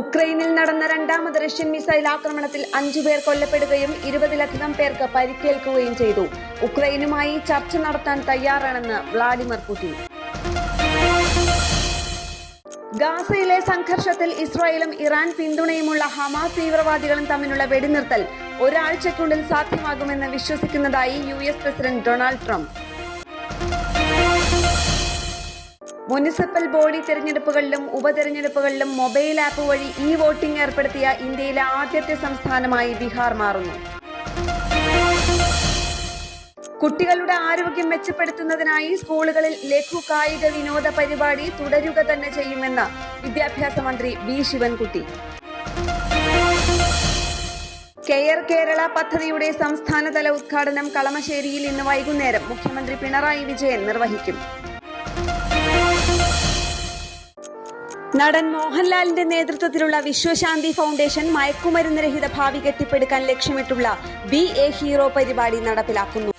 ഉക്രൈനിൽ നടന്ന രണ്ടാമത് Russian missile ആക്രമണത്തിൽ 5 പേർ കൊല്ലപ്പെടുകയും 20-ലധികം പേർക്ക് പരിക്കേൽക്കുകയും ചെയ്തു. ഉക്രൈനുമായി ചർച്ച നടത്താൻ തയ്യാറാണെന്ന് വ്ളാഡിമിർ പുടിൻ. ഗാസയിലെ സംഘർഷത്തിൽ ഇസ്രായേലും ഇറാൻ പിന്തുണയുമുള്ള ഹമാസ് തീവ്രവാദികളും തമ്മിലുള്ള വെടിനിർത്തൽ ഒരാഴ്ചയ്ക്കുള്ളിൽ സാധ്യമാകുമെന്ന് വിശ്വസിക്കുന്നതായി US president Donald Trump. Municipal body തെരഞ്ഞെടുപ്പുകളിലും ഉപതെരഞ്ഞെടുപ്പുകളിലും മൊബൈൽ ആപ്പ് വഴി വോട്ടിംഗ് ഏർപ്പെടുത്തിയ ഇന്ത്യയിലെ ആദ്യത്തെ സംസ്ഥാനമായി ബീഹാർ മാറുന്നു. കുട്ടികളുടെ ആരോഗ്യം മെച്ചപ്പെടുത്തുന്നതിനായി സ്കൂളുകളിൽ ലഘു കായിക വിനോദ പരിപാടി തുടരുക തന്നെ ചെയ്യുമെന്ന് വിദ്യാഭ്യാസ മന്ത്രി വി ശിവൻകുട്ടി. കെയർ കേരള പദ്ധതിയുടെ സംസ്ഥാനതല ഉദ്ഘാടനം കളമശ്ശേരിയിൽ ഇന്ന് വൈകുന്നേരം മുഖ്യമന്ത്രി പിണറായി വിജയൻ നിർവഹിക്കും. നടൻ മോഹൻലാലിന്റെ നേതൃത്വത്തിലുള്ള വിശ്വശാന്തി ഫൗണ്ടേഷൻ മയക്കുമരുന്ന് രഹിത ഭാവി കെട്ടിപ്പടുക്കാൻ ലക്ഷ്യമിട്ടുള്ള ബി എ ഹീറോ പരിപാടി നടപ്പിലാക്കുന്നു.